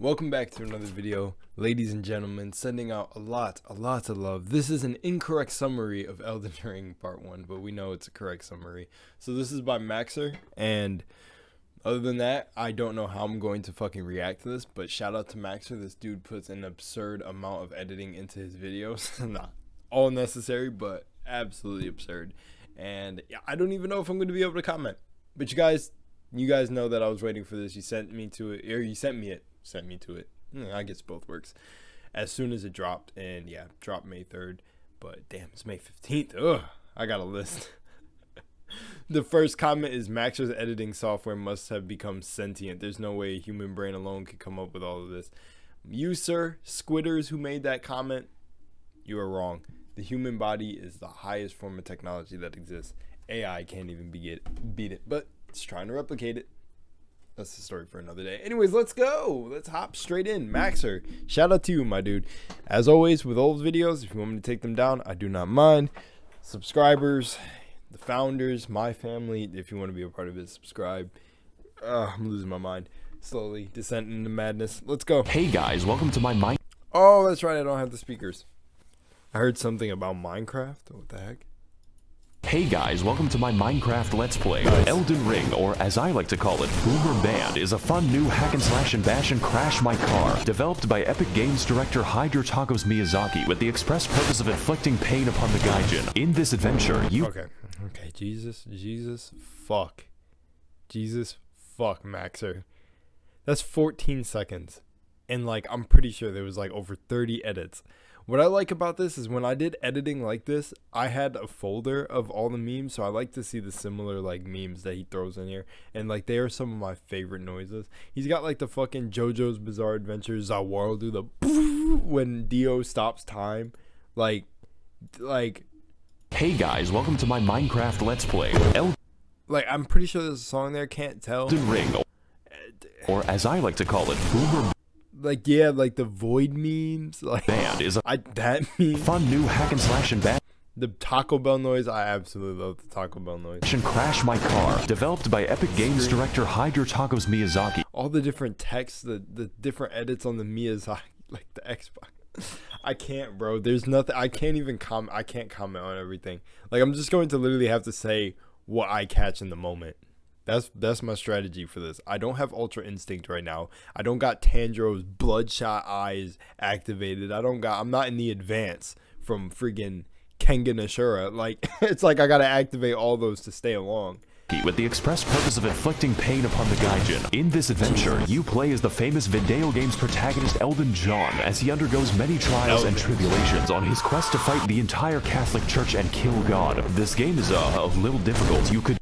Welcome back to another video, ladies and gentlemen, sending out a lot of love. This is an incorrect summary of Elden Ring Part 1, but we know it's a correct summary. So this is by Max0r, and other than that, I don't know how I'm going to fucking react to this, but shout out to Max0r. This dude puts an absurd amount of editing into his videos. Not all necessary, but absolutely absurd. And yeah, I don't even know if I'm going to be able to comment. But you guys know that I was waiting for this. You sent me to it, or you sent me it. Sent me to it. I guess both works. As soon as it dropped, and yeah, dropped May 3rd. But damn, it's May 15th. Ugh, I got a list. The first comment is Max0r's editing software must have become sentient. There's no way a human brain alone could come up with all of this. You, sir, Squitters, who made that comment, you are wrong. The human body is the highest form of technology that exists. AI can't even beat it, but it's trying to replicate it. That's the story for another day. Anyways, let's go. Let's hop straight in. Max0r, shout out to you, my dude. As always, with old videos, if you want me to take them down, I do not mind. Subscribers, the founders, my family, if you want to be a part of it, subscribe. I'm losing my mind. Slowly descending into madness. Let's go. Hey guys, welcome to my mind. Oh, that's right. I don't have the speakers. I heard something about Minecraft. What the heck? Hey guys, welcome to my Minecraft Let's Play. Nice. Elden Ring, or as I like to call it, Boomer Band, is a fun new hack and slash and bash and crash my car, developed by Epic Games director Hide Your Tacos Miyazaki with the express purpose of inflicting pain upon the gaijin. In this adventure, you... Okay, Jesus, fuck, Max0r. That's 14 seconds. And like, I'm pretty sure there was like over 30 edits. What I like about this is when I did editing like this, I had a folder of all the memes, so I like to see the similar like memes that he throws in here, and like they are some of my favorite noises. He's got like the fucking JoJo's Bizarre Adventure Zawar do the when Dio stops time, like. Hey guys, welcome to my Minecraft Let's Play. Like, I'm pretty sure there's a song there, can't tell. Elden Ring, or as I like to call it, Boomer Like, yeah, like the void memes, like Band is a that meme. fun new hack and slash and bash. The Taco Bell noise, I absolutely love the Taco Bell noise. And Crash My Car, developed by Epic Games director Hide Your Tacos Miyazaki. All the different texts, the different edits on the Miyazaki, like the Xbox. I can't, bro. There's nothing. I can't even comment. I can't comment on everything. Like, I'm just going to literally have to say what I catch in the moment. That's my strategy for this. I don't have Ultra Instinct right now. I don't got Tanjiro's bloodshot eyes activated. I'm not in the advance from friggin' Kengan Ashura. Like, it's like I gotta activate all those to stay along. With the express purpose of inflicting pain upon the gaijin. In this adventure, you play as the famous Video Games protagonist Elden John as he undergoes many trials and tribulations on his quest to fight the entire Catholic Church and kill God. This game is a little difficult. You could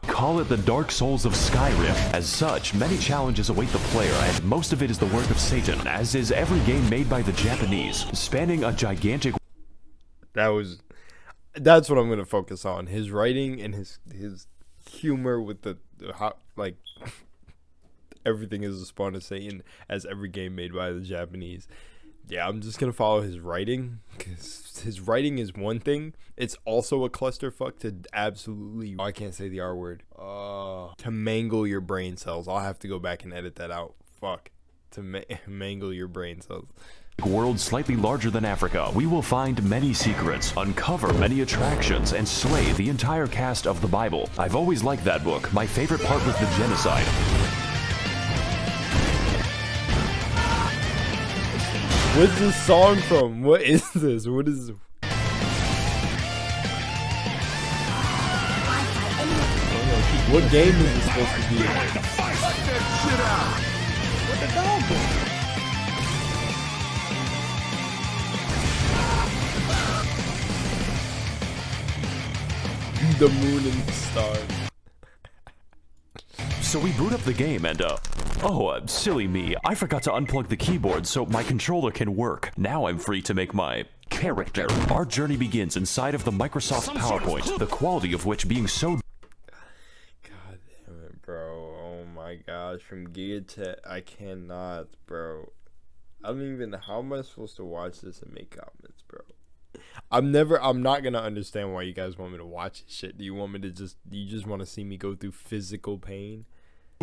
call it the Dark Souls of Skyrim. As such, many challenges await the player, and most of it is the work of Satan, as is every game made by the Japanese, spanning a gigantic... That's what I'm going to focus on. His writing and his humor with the how, like, everything is a spawn of Satan, as every game made by the Japanese. Yeah, I'm just going to follow his writing, because his writing is one thing. It's also a clusterfuck to absolutely, I can't say the R word, to mangle your brain cells. I'll have to go back and edit that out. Fuck. To mangle your brain cells. World slightly larger than Africa, we will find many secrets, uncover many attractions, and slay the entire cast of the Bible. I've always liked that book. My favorite part was the genocide. What's this song from? What is this? What is this? What game is this supposed to be? What the dog? The moon and the stars. So we boot up the game and, silly me, I forgot to unplug the keyboard so my controller can work. Now I'm free to make my character. Our journey begins inside of the Microsoft PowerPoint, the quality of which being so... God damn it, bro. Oh my gosh. From Giga to... I cannot, bro. I don't even... How am I supposed to watch this and make comments, bro? I'm not gonna understand why you guys want me to watch this shit. Do you want me to you just want to see me go through physical pain?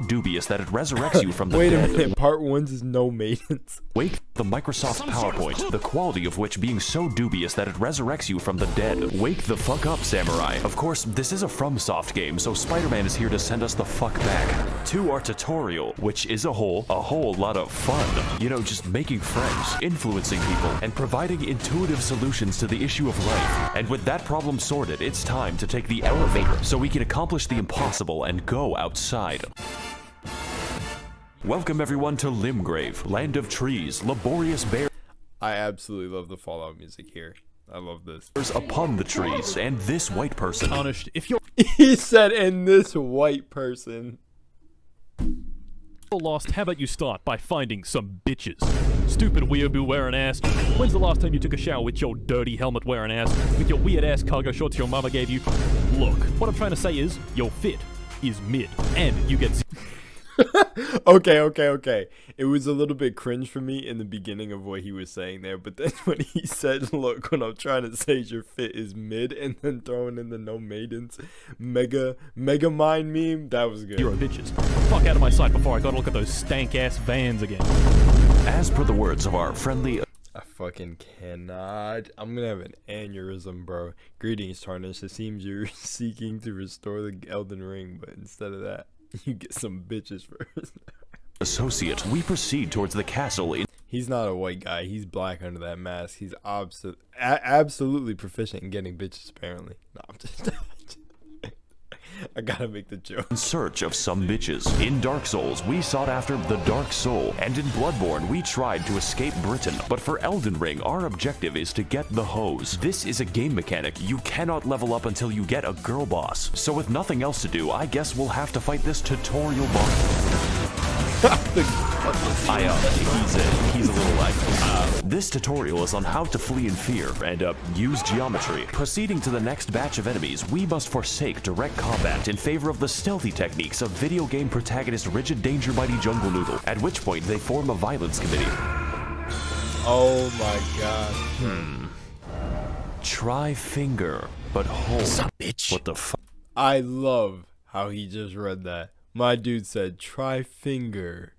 dubious that it resurrects you from the Wait a dead. minute, part 1's is no maidens. Wake the Microsoft PowerPoint, the quality of which being so dubious that it resurrects you from the dead. Wake the fuck up, samurai. Of course, this is a FromSoft game, so Spider-Man is here to send us the fuck back to our tutorial, which is a whole lot of fun. You know, just making friends, influencing people, and providing intuitive solutions to the issue of life. And with that problem sorted, it's time to take the elevator so we can accomplish the impossible and go outside. Welcome everyone to Limgrave, land of trees, laborious bears I absolutely love the Fallout music here. I love this. upon the trees, and this white person. Tarnished, if you're He said, and this white person. lost, how about you start by finding some bitches? Stupid weeaboo wearing ass. When's the last time you took a shower with your dirty helmet wearing ass? With your weird ass cargo shorts your mama gave you? Look, what I'm trying to say is, your fit is mid, and you get... Okay. It was a little bit cringe for me in the beginning of what he was saying there, but then when he said, look, what I'm trying to say is your fit is mid, and then throwing in the no maidens mega mind meme, that was good. You're a bitches. Fuck out of my sight before I gotta look at those stank-ass vans again. As per the words of our friendly... I fucking cannot. I'm gonna have an aneurysm, bro. Greetings, Tarnished. It seems you're seeking to restore the Elden Ring, but instead of that, you get some bitches first. associate, we proceed towards the castle in... He's not a white guy. He's black under that mask. He's absolutely proficient in getting bitches, apparently. No, I'm just... I gotta make the joke. In search of some bitches. In Dark Souls, we sought after the Dark Soul, and in Bloodborne, we tried to escape Britain. But for Elden Ring, our objective is to get the hose. This is a game mechanic. You cannot level up until you get a girl boss. So with nothing else to do, I guess we'll have to fight this tutorial boss. He's a little like, this tutorial is on how to flee in fear and use geometry. Proceeding to the next batch of enemies, we must forsake direct combat in favor of the stealthy techniques of video game protagonist Rigid Danger Mighty Jungle Noodle, at which point they form a violence committee. Oh my god. Try finger, but hold. Sup, bitch? What the fuck? I love how he just read that. My dude said, try finger,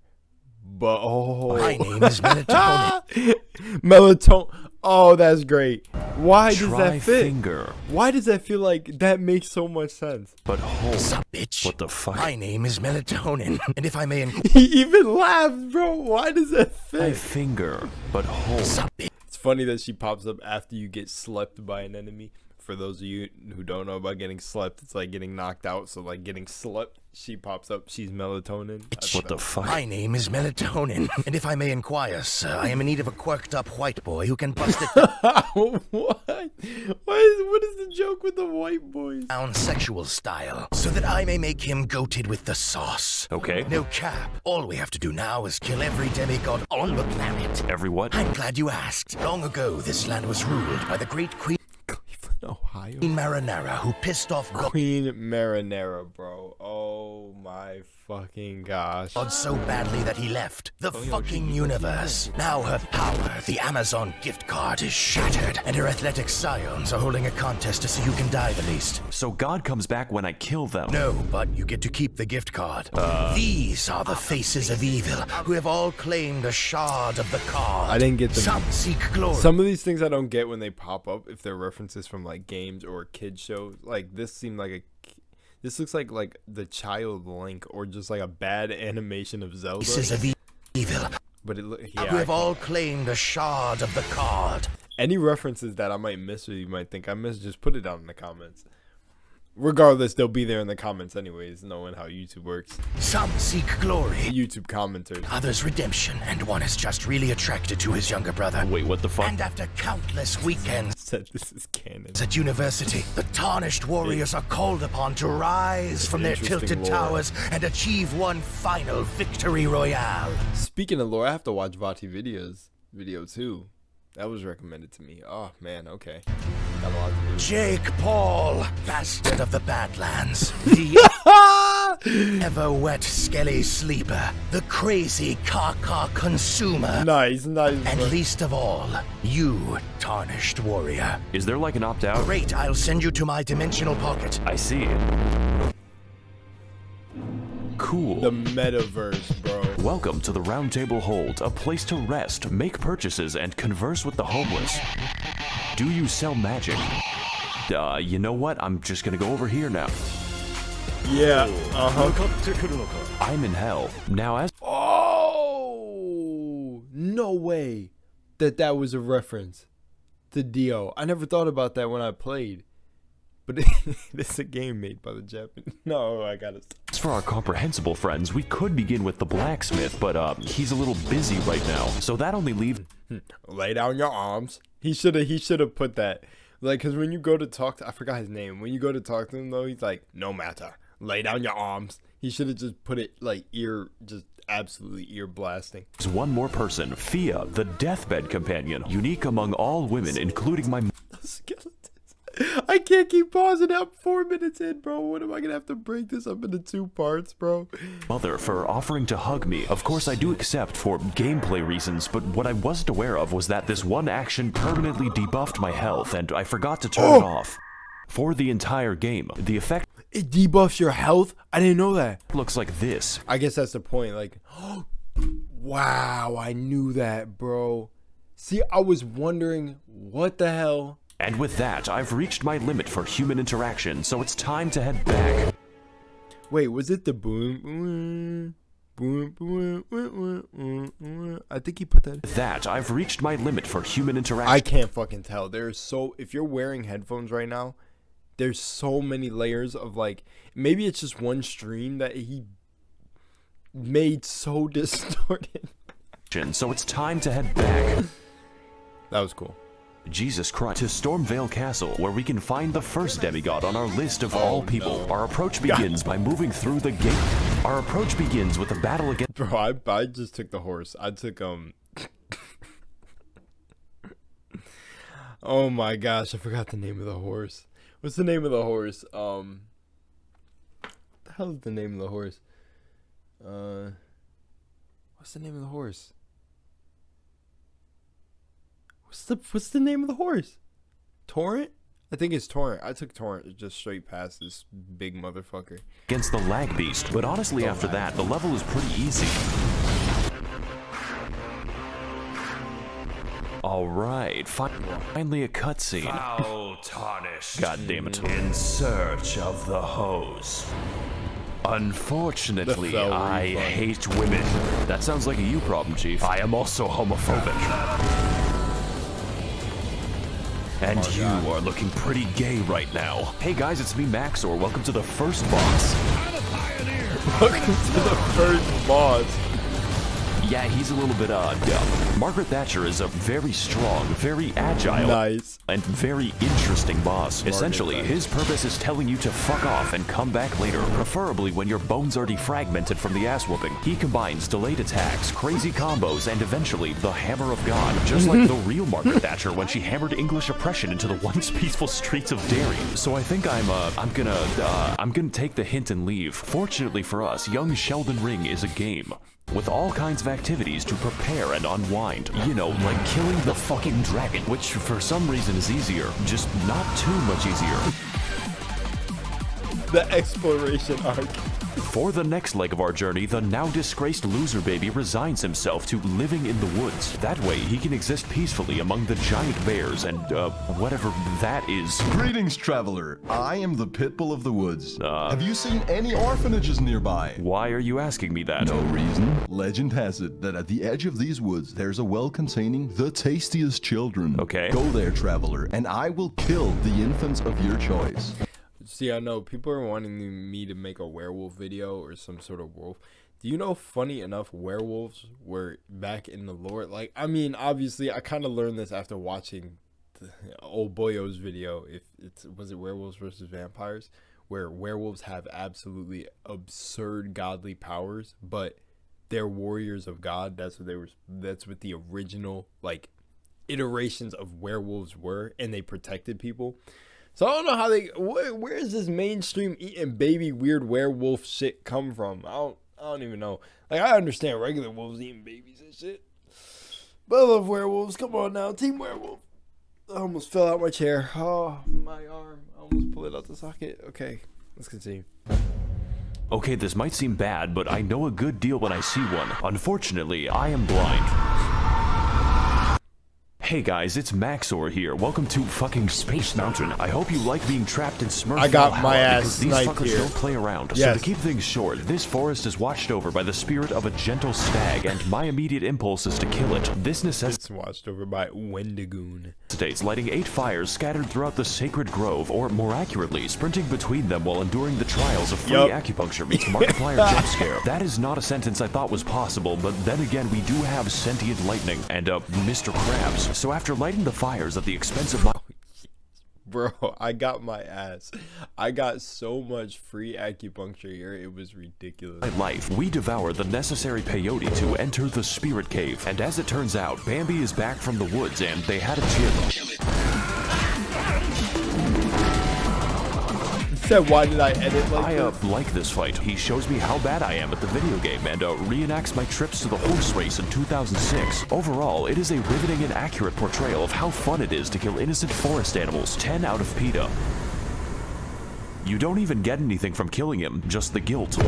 but oh. My name is Melatonin. Melatonin. Oh, that's great. Why does Try that fit? finger, Why does that feel like that makes so much sense? but hold. Sup, bitch? What the fuck? My name is Melatonin, and if I may He even laughed, bro. Why does that Try fit? finger, but hold. Sup, bitch? It's funny that she pops up after you get slept by an enemy. For those of you who don't know about getting slept, it's like getting knocked out. So like getting slept, she pops up. She's melatonin. What the fuck? My name is Melatonin, and if I may inquire, sir, I am in need of a quirked-up white boy who can bust it What? What is the joke with the white boys? down sexual style, so that I may make him goated with the sauce. Okay. No cap. All we have to do now is kill every demigod on the planet. Every what? I'm glad you asked. Long ago, this land was ruled by the great Queen Cleveland, Ohio. Marinara, who pissed off Queen Marinara, bro. Oh my fucking gosh. God so badly that he left the fucking universe. Now her power, the Amazon gift card, is shattered, and her athletic scions are holding a contest to see who can die the least. So God comes back when I kill them. No, but you get to keep the gift card. These are the faces of evil, who have all claimed a shard of the card. I didn't get them. Some seek glory. Some of these things I don't get when they pop up, if they're references from like games or kid shows. Like this seemed like this looks like the child Link or just like a bad animation of Zelda. Faces of evil, But it who have all claimed a shard of the card. any references that I might miss or you might think I missed, just put it down in the comments. Regardless, they'll be there in the comments anyways, knowing how YouTube works. Some seek glory, YouTube commenters. others redemption, and one is just really attracted to his younger brother. Wait, what the fuck? And after countless weekends Said this is canon. at university, the tarnished warriors are called upon to rise from their Interesting tilted lore. towers and achieve one final victory royale. Speaking of lore, I have to watch Vati video 2. That was recommended to me. Oh man, okay. Got a lot to do. Jake Paul, bastard of the Badlands, the ever-wet skelly sleeper, the crazy caca consumer, Nice. and least of all, you, tarnished warrior. Is there like an opt-out? Great, I'll send you to my dimensional pocket. I see. cool. The metaverse, bro. Welcome to the Roundtable Hold, a place to rest, make purchases, and converse with the homeless. Do you sell magic? You know what? I'm just gonna go over here now. Yeah, I'm in hell. Now as— Oh, no way that was a reference to Dio. I never thought about that when I played. But it's a game made by the Japanese. No, I gotta stop. As for our comprehensible friends, we could begin with the blacksmith, but he's a little busy right now. So that only leaves— Lay down your arms. He should have put that. Like, cause when you go to talk to, I forgot his name. When you go to talk to him though, he's like, no matter. Lay down your arms. He should have just put it like just absolutely ear blasting. There's one more person, Fia, the deathbed companion, unique among all women, including my Skeletons. I can't keep pausing out 4 minutes in, bro. What am I gonna have to break this up into 2 parts, bro? mother for offering to hug me. Of course, I do accept for gameplay reasons, but what I wasn't aware of was that this one action permanently debuffed my health, and I forgot to turn it off. For the entire game, the effect— It debuffs your health? I didn't know that. looks like this. I guess that's the point. Like, wow, I knew that, bro. See, I was wondering what the hell. And with that, I've reached my limit for human interaction, so it's time to head back. Wait, was it the boom? Boom, boom, boom, boom, boom. I think he put that. With that, I've reached my limit for human interaction. I can't fucking tell. If you're wearing headphones right now, there's so many layers of like, maybe it's just one stream that he made so distorted. So it's time to head back. That was cool. Jesus Christ. To Stormveil Castle, where we can find the first demigod on our list of all people. no. Our approach begins by moving through the gate. Our approach begins with a battle against— Bro, I just took the horse. I took Oh my gosh, I forgot the name of the horse. What's the name of the horse? What the hell is the name of the horse? What's the name of the horse? What's the name of the horse? Torrent? I think it's Torrent. I took Torrent just straight past this big motherfucker. against the lag beast, but honestly after that, the level is pretty easy. Alright, finally a cutscene. Foul tarnished. God damn it. In search of the hose. Unfortunately, The fell I refund. hate women. That sounds like a you problem, Chief. I am also homophobic. And you are looking pretty gay right now. Hey guys, it's me, Max0r. Welcome to the first boss. Welcome to the first boss. Yeah, he's a little bit dumb. Margaret Thatcher is a very strong, very agile, Nice. and very interesting boss. Essentially, Thatcher. his purpose is telling you to fuck off and come back later, preferably when your bones are defragmented from the ass whooping. He combines delayed attacks, crazy combos, and eventually the Hammer of God, just like the real Margaret Thatcher when she hammered English oppression into the once peaceful streets of Derry. So I think I'm gonna take the hint and leave. Fortunately for us, young Sheldon Ring is a game with all kinds of activities to prepare and unwind. You know, like killing the fucking dragon, which for some reason is easier, just not too much easier. The exploration arc. For the next leg of our journey, the now disgraced loser baby resigns himself to living in the woods. That way, he can exist peacefully among the giant bears and, whatever that is. Greetings, traveler. I am the Pitbull of the Woods. Have you seen any orphanages nearby? Why are you asking me that? No reason. Legend has it that at the edge of these woods, there's a well containing the tastiest children. Okay. Go there, traveler, and I will kill the infants of your choice. See, I know people are wanting me to make a werewolf video or some sort of wolf. Do you know, funny enough, werewolves were back in the lore? Like, I mean, obviously, I kind of learned this after watching the old boyo's video. Was it werewolves versus vampires, where werewolves have absolutely absurd godly powers, but they're warriors of God. That's what the original like iterations of werewolves were, and they protected people. So I don't know how where is this mainstream eating baby weird werewolf shit come from? I don't even know. Like, I understand regular wolves eating babies and shit, but I love werewolves. Come on now, team werewolf. I almost fell out my chair. Oh, my arm. I almost pulled it out the socket. Okay, let's continue. Okay, this might seem bad, but I know a good deal when I see one. Unfortunately, I am blind. Hey guys, it's Max0r here. Welcome to fucking Space Mountain. I hope you like being trapped in Smurf. I got my ass because these sniped fuckers here. don't play around. Yes. So to keep things short, this forest is watched over by the spirit of a gentle stag, and my immediate impulse is to kill it. This It's watched over by Wendigoon. necessitates lighting 8 fires scattered throughout the sacred grove, or more accurately, sprinting between them while enduring the trials of free acupuncture meets Markiplier jump scare. That is not a sentence I thought was possible, but then again, we do have sentient lightning and Mr. Krabs. So after lighting the fires at the expense of my Bro, I got my ass. I got so much free acupuncture here, it was ridiculous. life, we devour the necessary peyote to enter the spirit cave. And as it turns out, Bambi is back from the woods and they had a chip. Said, why did I edit like I this? like this fight. He shows me how bad I am at the video game and reenacts my trips to the horse race in 2006. Overall, it is a riveting and accurate portrayal of how fun it is to kill innocent forest animals. 10 out of PETA. You don't even get anything from killing him, just the guilt.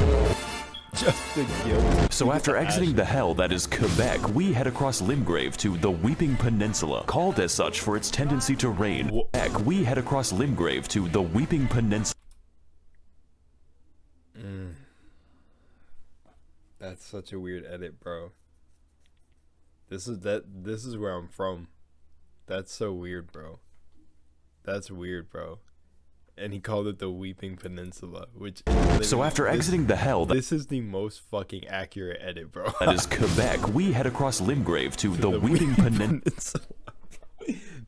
Just the guilt. So after exiting the hell that is Quebec, we head across Limgrave to the Weeping Peninsula, called as such for its tendency to rain. We head across Limgrave to the Weeping Peninsula. That's such a weird edit, bro. This is where I'm from. That's so weird, bro. That's weird, bro. And he called it the Weeping Peninsula, which is So after exiting the hell this is the most fucking accurate edit, bro. that is Quebec, we head across Limgrave to the Weeping Peninsula.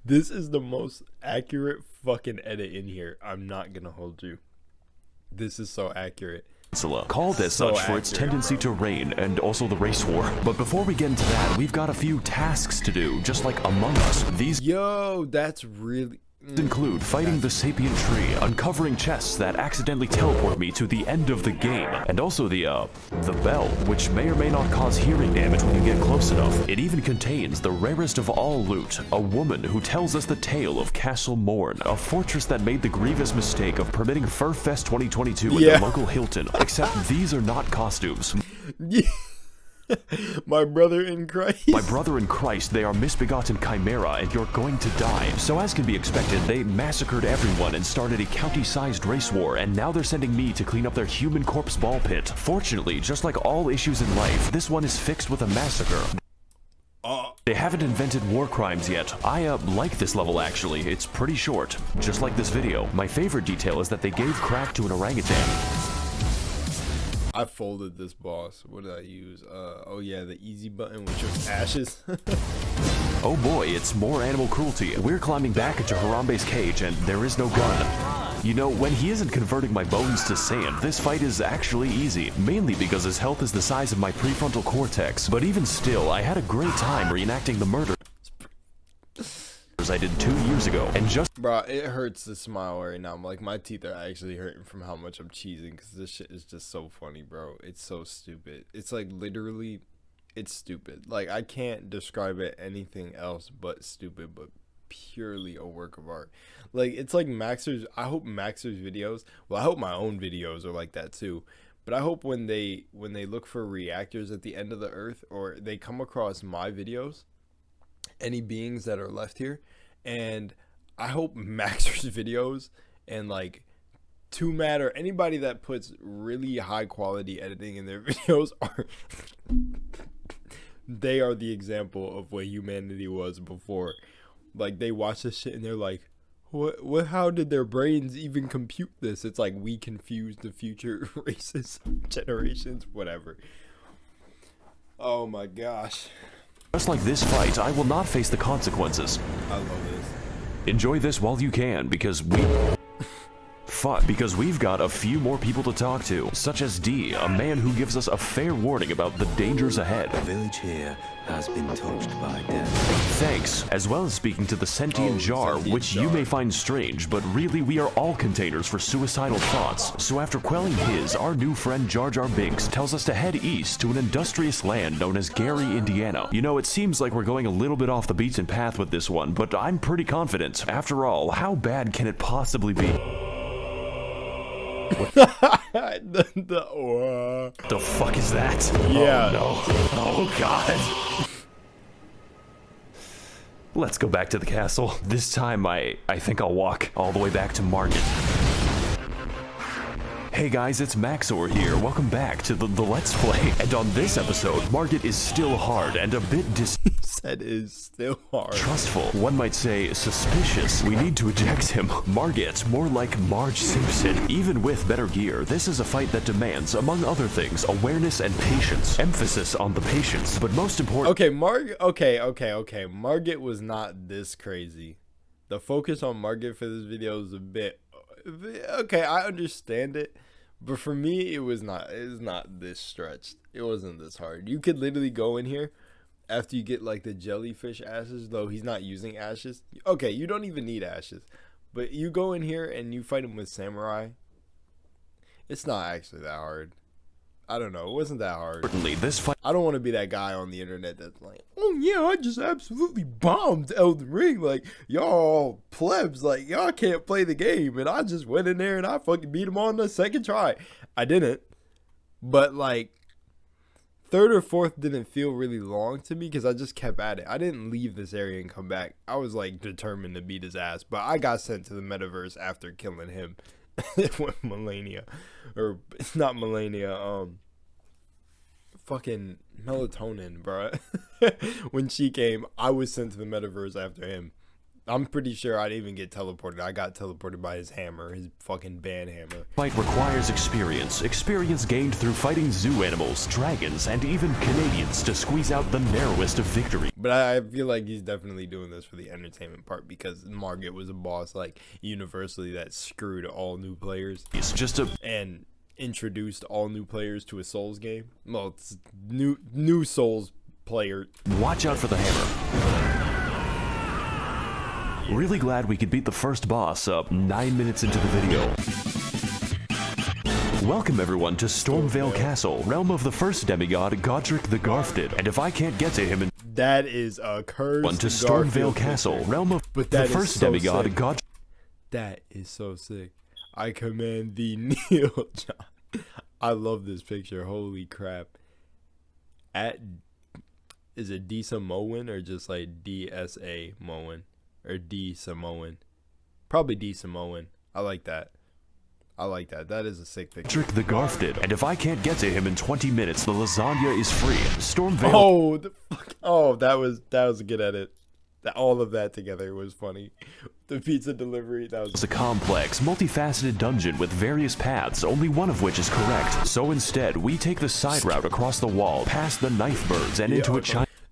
This is the most accurate fucking edit in here. I'm not gonna hold you. This is so accurate. Called as So such for its accurate, tendency bro. to rain and also the race war. But before we get into that, we've got a few tasks to do, just like Among Us. These Yo, that's really include fighting the sapient tree, uncovering chests that accidentally teleport me to the end of the game, and also the bell, which may or may not cause hearing damage when you get close enough. It even contains the rarest of all loot, a woman who tells us the tale of Castle Morne, a fortress that made the grievous mistake of permitting Furfest 2022 in Yeah. the local Hilton, except these are not costumes. my brother in Christ. My brother in Christ, they are misbegotten chimera and you're going to die. So as can be expected, they massacred everyone and started a county-sized race war, and now they're sending me to clean up their human corpse ball pit. Fortunately, just like all issues in life, this one is fixed with a massacre. They haven't invented war crimes yet. I like this level actually, it's pretty short. Just like this video. My favorite detail is that they gave crack to an orangutan. I folded this boss. What did I use? Oh yeah, the easy button, which was ashes. Oh boy, it's more animal cruelty. We're climbing back into Harambe's cage and there is no gun. You know, when he isn't converting my bones to sand, this fight is actually easy, mainly because his health is the size of my prefrontal cortex. But even still, I had a great time reenacting the murder I did 2 years ago, and just Bro, it hurts to smile right now. I'm like, my teeth are actually hurting from how much I'm cheesing, because this shit is just so funny, bro. It's so stupid. It's like literally, it's stupid. Like, I can't describe it anything else but stupid, but purely a work of art. Like, it's like Max0r's, I hope Max0r's videos, well, I hope my own videos are like that too. But I hope when they look for reactors at the end of the earth, or they come across my videos, any beings that are left here, and I hope Max0r's videos and like 2Mad or anybody that puts really high quality editing in their videos are they are the example of what humanity was before. Like, they watch this shit and they're like, what how did their brains even compute this? It's like, we confused the future races, generations, whatever. Oh my gosh. just like this fight, I will not face the consequences. I love this. Enjoy this while you can, because we've got a few more people to talk to, such as D, a man who gives us a fair warning about the dangers ahead. The village here has been touched by death. Thanks, as well as speaking to the sentient jar, sentient which you jar. may find strange, but really we are all containers for suicidal thoughts. So after quelling his, our new friend Jar Jar Binks tells us to head east to an industrious land known as Gary, Indiana. You know, it seems like we're going a little bit off the beaten path with this one, but I'm pretty confident. After all, how bad can it possibly be? The fuck is that? Yeah. Oh, no. Oh, God. Let's go back to the castle. This time, I think I'll walk all the way back to Margit. Hey guys, it's Max0r here. Welcome back to the Let's Play. And on this episode, Margit is still hard and a bit Said is still hard. Trustful, one might say suspicious. We need to eject him. Margit, more like Marge Simpson. Even with better gear, this is a fight that demands, among other things, awareness and patience. Emphasis on the patience, but most important. Okay, Margit was not this crazy. The focus on Margit for this video is a bit. Okay, I understand it, but for me, it's not this stretched. It wasn't this hard. You could literally go in here after you get like the jellyfish ashes, though he's not using ashes. Okay, you don't even need ashes, but you go in here and you fight him with samurai. It's not actually that hard. I don't know. It wasn't that hard. Certainly, this fight. I don't want to be that guy on the internet that's like, oh yeah, I just absolutely bombed Elden Ring. Like, y'all plebs, like, y'all can't play the game. And I just went in there and I fucking beat him on the second try. I didn't. But, like, third or fourth didn't feel really long to me because I just kept at it. I didn't leave this area and come back. I was, like, determined to beat his ass. But I got sent to the metaverse after killing him. With melina. Or, it's not melina, fucking melatonin, bro. When she came, I was sent to the metaverse after him. I'm pretty sure I didn't even get teleported. I got teleported by his hammer, his fucking band hammer. Fight requires experience. Experience gained through fighting zoo animals, dragons, and even Canadians to squeeze out the narrowest of victory. But I feel like he's definitely doing this for the entertainment part because Margit was a boss, like, universally that screwed all new players. It's just a... And introduced all new players to a Souls game. Well, it's new Souls player. Watch out for the hammer. Really glad we could beat the first boss up 9 minutes into the video. Welcome everyone to Stormveil Castle, realm of the first demigod, Godrick the Grafted. And if I can't get to him in... That is a curse. To Stormveil Castle, realm of the first demigod, Godrick... That is so sick. I command thee, kneel, John. I love this picture. Holy crap. Is it D Samoan or just like DSA Moan? Or D Samoan? Probably D Samoan. I like that. I like that. That is a sick picture. Godrick the Grafted. And if I can't get to him in 20 minutes, the lasagna is free. Stormveil... Oh, the fuck. Oh, that was a good edit. All of that together was funny. The pizza delivery, that was... It's a complex, multifaceted dungeon with various paths, only one of which is correct. So instead, we take the side route across the wall, past the knife birds, and into a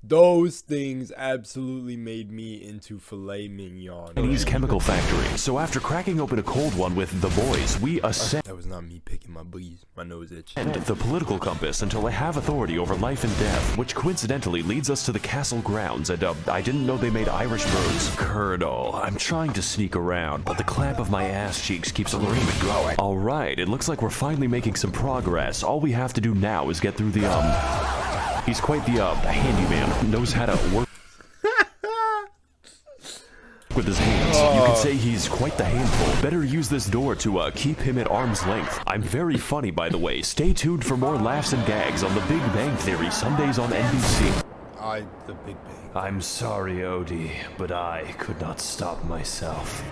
Those things absolutely made me into filet mignon. Chinese chemical factory. So after cracking open a cold one with the boys, we ascend... That was not me picking my bees. My nose itch. And the political compass until I have authority over life and death, which coincidentally leads us to the castle grounds, and I didn't know they made Irish birds. Colonel, I'm trying to sneak around, but the clamp of my ass cheeks keeps alerting me growing. Alright, it looks like we're finally making some progress. All we have to do now is get through the, He's quite the handyman, knows how to work with his hands. You could say he's quite the handful. Better use this door to keep him at arm's length. I'm very funny, by the way. Stay tuned for more laughs and gags on The Big Bang Theory, Sundays on NBC. The Big Bang. I'm sorry, Odie, but I could not stop myself.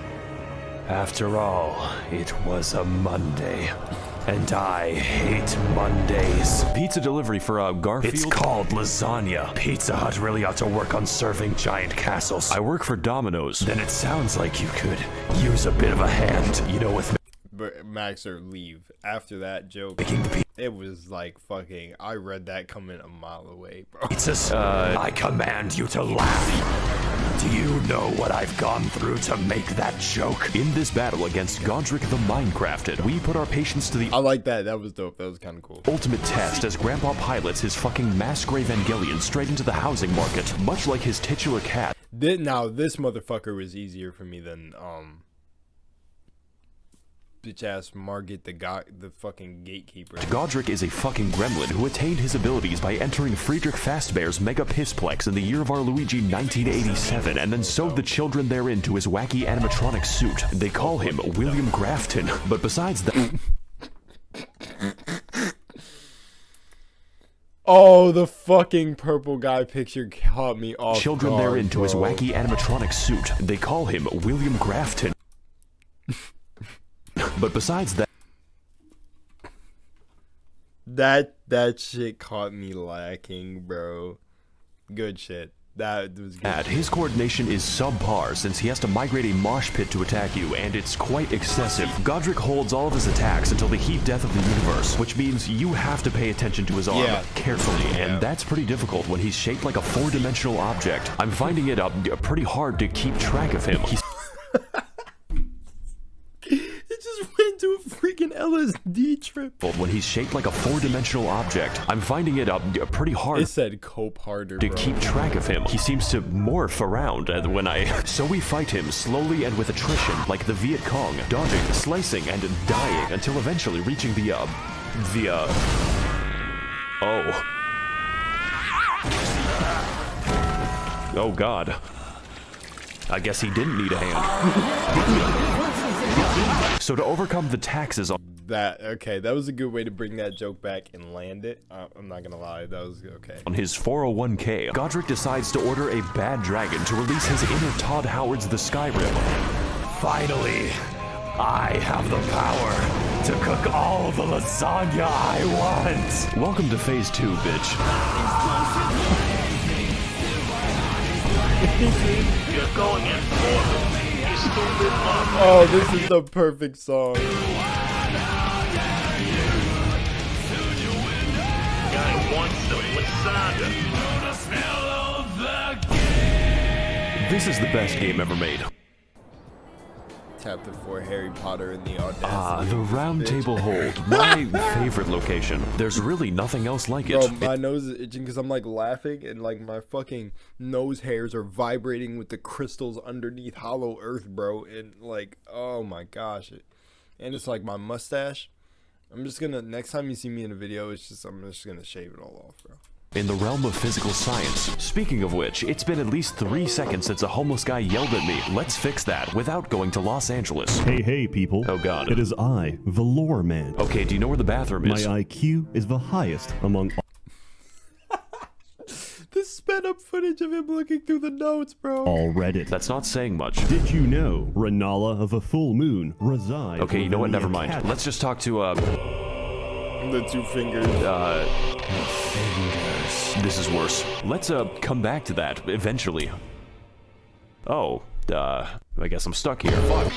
After all, it was a Monday. And I hate Mondays. Pizza delivery for Garfield. It's called lasagna. Pizza Hut really ought to work on serving giant castles. I work for Domino's. Then it sounds like you could use a bit of a hand. You know, with But Max0r leave. After that joke, making the it was like fucking... I read that coming a mile away, bro. pizzas. I command you to laugh. Do you know what I've gone through to make that joke? In this battle against Godrick the Minecrafted, we put our patience to the I like that. That was dope. That was kind of cool. ultimate test as Grandpa pilots his fucking Max0r Evangelion straight into the housing market, much like his titular cat. Now, this motherfucker was easier for me than, bitch ass Margit the fucking gatekeeper. Godrick is a fucking gremlin who attained his abilities by entering Friedrich Fastbear's Mega Pissplex in the year of our Luigi 1987 and then sewed the children therein to his wacky animatronic suit. They call him William Grafton, but besides that... Oh, the fucking purple guy picture caught me off children guard, therein to his bro. wacky animatronic suit. They call him William Grafton. But besides That shit caught me lacking, bro. Good shit. That was good. his coordination is subpar since he has to migrate a mosh pit to attack you, and it's quite excessive. Godrick holds all of his attacks until the heat death of the universe, which means you have to pay attention to his arm carefully, and that's pretty difficult when he's shaped like a four-dimensional object. I'm finding it pretty hard to keep track of him. It just went to a freaking LSD trip. When he's shaped like a four-dimensional object, I'm finding it pretty hard. It said cope harder, To bro. keep track of him. He seems to morph around when So we fight him slowly and with attrition, like the Viet Cong, dodging, slicing, and dying until eventually reaching Oh God. I guess he didn't need a hand. So to overcome the taxes on that was a good way to bring that joke back and land it. I'm not gonna lie, that was okay. on his 401k, Godrick decides to order a bad dragon to release his inner Todd Howard's The Skyrim. Finally, I have the power to cook all the lasagna I want. Welcome to phase 2, bitch. You're going in for you stupid mother. Oh, this is the perfect song. Guy wants the lasagna. This is the best game ever made. Chapter 4, Harry Potter and the Audacity. Ah, the Roundtable hold, my favorite location. There's really nothing else like it. Bro, my nose is itching because I'm like laughing and like my fucking nose hairs are vibrating with the crystals underneath Hollow Earth, bro. And like, oh my gosh. And it's like my mustache. I'm just gonna, next time you see me in a video, I'm just gonna shave it all off, bro. In the realm of physical science. Speaking of which, it's been at least 3 seconds since a homeless guy yelled at me. Let's fix that without going to Los Angeles. Hey, people. Oh God. It is I, the lore man. Okay, do you know where the bathroom My is? IQ is the highest among The sped up footage of him looking through the notes, bro. all Reddit. That's not saying much. Did you know Renalla of a full moon resides Okay, you know what? within the Never mind. academy? Let's just talk to, The 2 fingers. This is worse. Let's, come back to that eventually. Oh, I guess I'm stuck here. Fuck.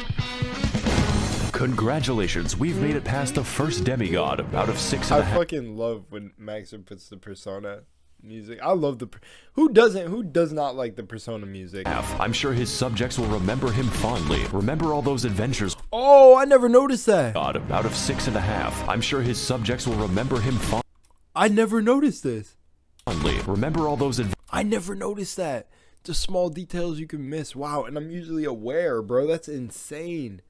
Congratulations, we've made it past the first demigod out of 6 and a I half. fucking love when Max0r puts the Persona music. I love the who does not like the Persona music. I'm sure his subjects will remember him fondly. Remember all those adventures. Oh, I never noticed that. God, out of 6 and a half. I'm sure his subjects will remember him I never noticed this. fondly. Remember all those I never noticed that. The small details you can miss. Wow, and I'm usually aware, bro. That's insane.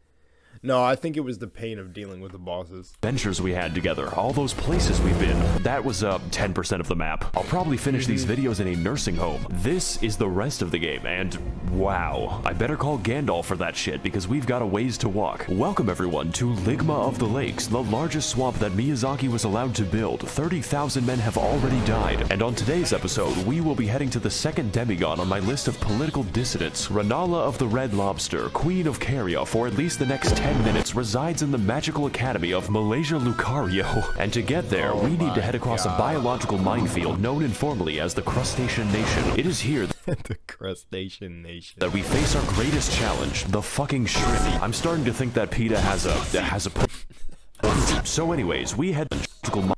No, I think it was the pain of dealing with the bosses. adventures we had together, all those places we've been. That was 10% of the map. I'll probably finish these videos in a nursing home. This is the rest of the game, and wow. I better call Gandalf for that shit because we've got a ways to walk. Welcome everyone to Ligma of the Lakes, the largest swamp that Miyazaki was allowed to build. 30,000 men have already died, and on today's episode, we will be heading to the second demigod on my list of political dissidents. Renalla of the Red Lobster, Queen of Caria, for at least the next 10 minutes resides in the magical academy of Malaysia Lucario. And to get there, we need to head across a biological minefield known informally as the Crustacean Nation. It is here The Crustacean Nation. that we face our greatest challenge, the fucking shrimp. I'm starting to think that PETA has a So anyways, we head to the magical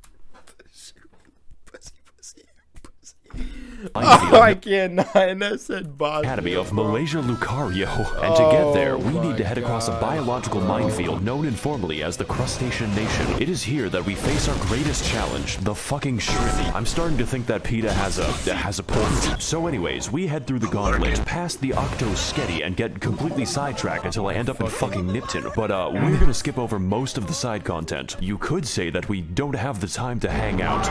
Oh, I can't not. And that said Bosnia. Academy of Malaysia Lucario. And to get there, we need to head across a biological minefield known informally as the Crustacean Nation. It is here that we face our greatest challenge, the fucking shrimp. I'm starting to think that PETA has a point. So anyways, we head through the gauntlet, past the Octo Sketty, and get completely sidetracked until I end up in fucking Nipton. But we're gonna skip over most of the side content. You could say that we don't have the time to hang out.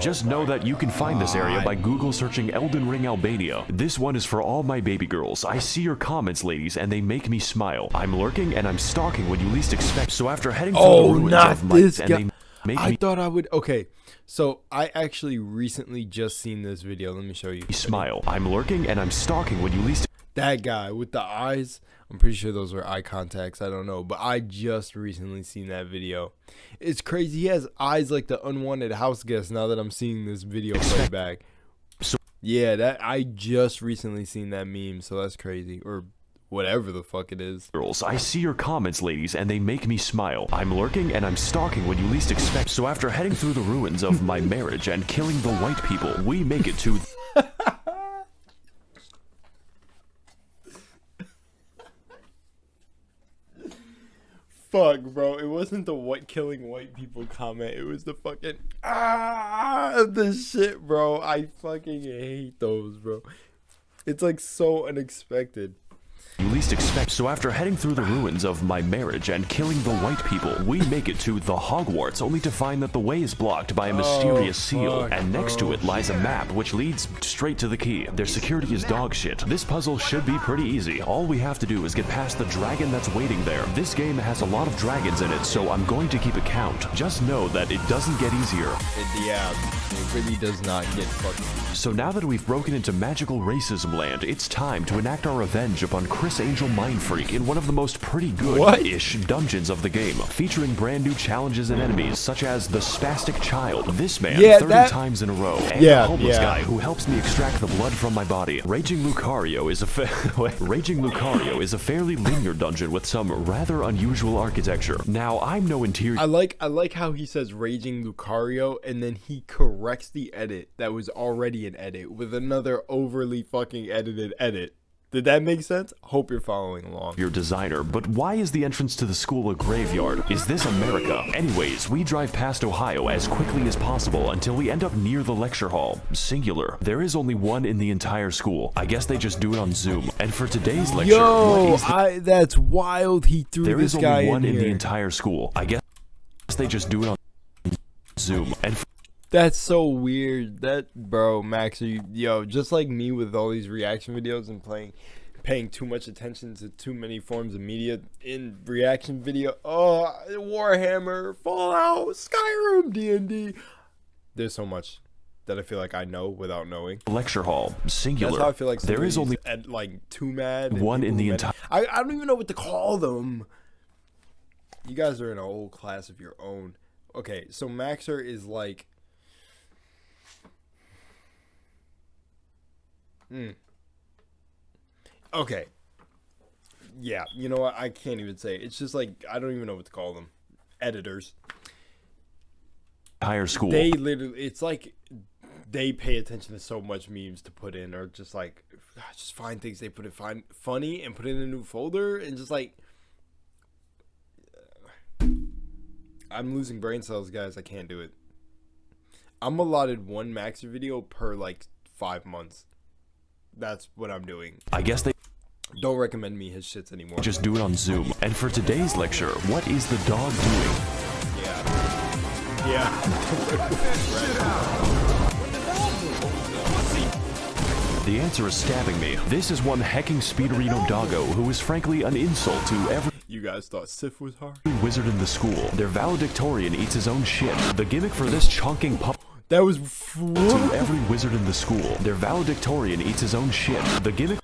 Just know that you can find this area by Google searching Elden Ring Albania. This one is for all my baby girls. I see your comments, ladies, and they make me smile. I'm lurking and I'm stalking when you least expect. So after heading through the ruins of Might and they I thought I would. Okay, so I actually recently just seen this video. Let me show you. Smile. I'm lurking and I'm stalking when you least. That guy with the eyes. I'm pretty sure those were eye contacts. I don't know, but I just recently seen that video. It's crazy. He has eyes like the unwanted house guest. Now that I'm seeing this video play back. Yeah, that I just recently seen that meme. So that's crazy. Or whatever the fuck it is. Girls, I see your comments, ladies, and they make me smile. I'm lurking and I'm stalking when you least expect. So after heading through the ruins of my marriage and killing the white people, we make it to... Fuck, bro. It wasn't the killing white people comment. It was the fucking... this shit, bro. I fucking hate those, bro. It's like so unexpected. You least expect. So after heading through the ruins of my marriage and killing the white people, we make it to the Hogwarts, only to find that the way is blocked by a mysterious seal, and next to it lies a map which leads straight to the key. Their security is dog shit. This puzzle should be pretty easy. All we have to do is get past the dragon that's waiting there. This game has a lot of dragons in it, so I'm going to keep a count. Just know that it doesn't get easier. It really does not get fucking... So now that we've broken into magical racism land, it's time to enact our revenge upon Chris Angel Mindfreak in one of the most pretty good-ish dungeons of the game, featuring brand new challenges and enemies such as the Spastic Child, this man 30 times in a row, and the homeless guy who helps me extract the blood from my body. Raging Lucario is a fairly linear dungeon with some rather unusual architecture. Now, I'm no interior... I like how he says Raging Lucario, and then he corrects the edit that was already an edit with another overly fucking edited edit. Did that make sense? Hope you're following along. Your designer, but why is the entrance to the school a graveyard? Is this America? Anyways, we drive past Ohio as quickly as possible until we end up near the lecture hall. Singular. There is only one in the entire school. I guess they just do it on Zoom. And for today's lecture, that's wild. He threw there this is guy only one in the here. entire school. I guess they just do it on Zoom. And that's so weird. That, bro, Max, just like me with all these reaction videos and paying too much attention to too many forms of media in reaction video. Oh, Warhammer, Fallout, Skyrim, D&D. There's so much that I feel like I know without knowing. Lecture hall, singular. That's how I feel like there is only too mad. One in the entire... I don't even know what to call them. You guys are in a whole class of your own. Okay, so Max0r is like... Okay. Yeah, you know what? I can't even say. It's just like, I don't even know what to call them. Editors. Entire school. They literally, it's like they pay attention to so much memes to put in, or just like, just find things they find funny and put it in a new folder, and just like, I'm losing brain cells, guys. I can't do it. I'm allotted one Max0r video per like 5 months. That's what I'm doing. I guess they don't recommend me his shits anymore. Just do it on Zoom. And for today's lecture, what is the dog doing? Yeah. The answer is stabbing me. This is one hecking speederino doggo who is frankly an insult to every... You guys thought Sif was hard? Wizard in the school. Their valedictorian eats his own shit. The gimmick for this chonking pup... That was... To every wizard in the school. Their valedictorian eats his own shit. The gimmick...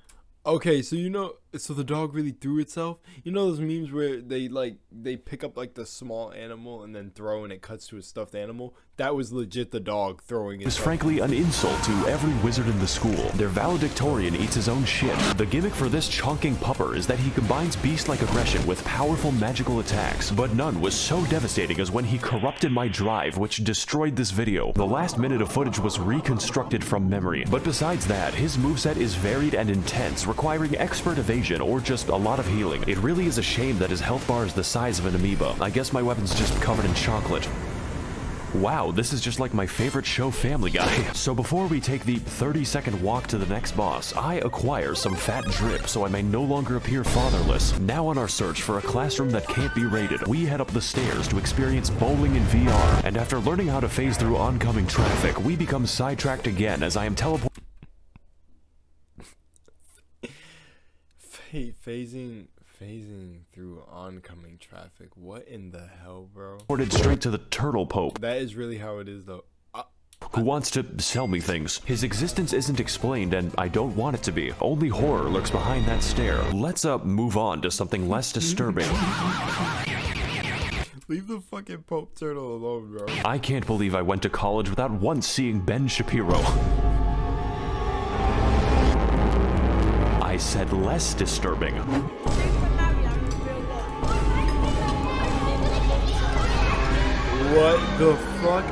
Okay, so so the dog really threw itself? You know those memes where they pick up like the small animal and then throw and it cuts to a stuffed animal? That was legit the dog throwing it. Is frankly an insult to every wizard in the school. Their valedictorian eats his own shit. The gimmick for this chonking pupper is that he combines beast-like aggression with powerful magical attacks, but none was so devastating as when he corrupted my drive, which destroyed this video. The last minute of footage was reconstructed from memory, but besides that, his moveset is varied and intense, requiring expert evasion or just a lot of healing. It really is a shame that his health bar is the size of an amoeba. I guess my weapon's just covered in chocolate. Wow, this is just like my favorite show, Family Guy. So before we take the 30-second walk to the next boss, I acquire some fat drip so I may no longer appear fatherless. Now on our search for a classroom that can't be raided, we head up the stairs to experience bowling in VR, and after learning how to phase through oncoming traffic, we become sidetracked again as I am teleported. phasing through oncoming traffic. What in the hell, bro? Ported straight to the turtle pope. That is really how it is, though. Who wants to sell me things. His existence isn't explained, and I don't want it to be. Only horror lurks behind that stare. Let's move on to something less disturbing. Leave the fucking Pope Turtle alone, bro. I can't believe I went to college without once seeing Ben Shapiro. I said less disturbing. What the fuck?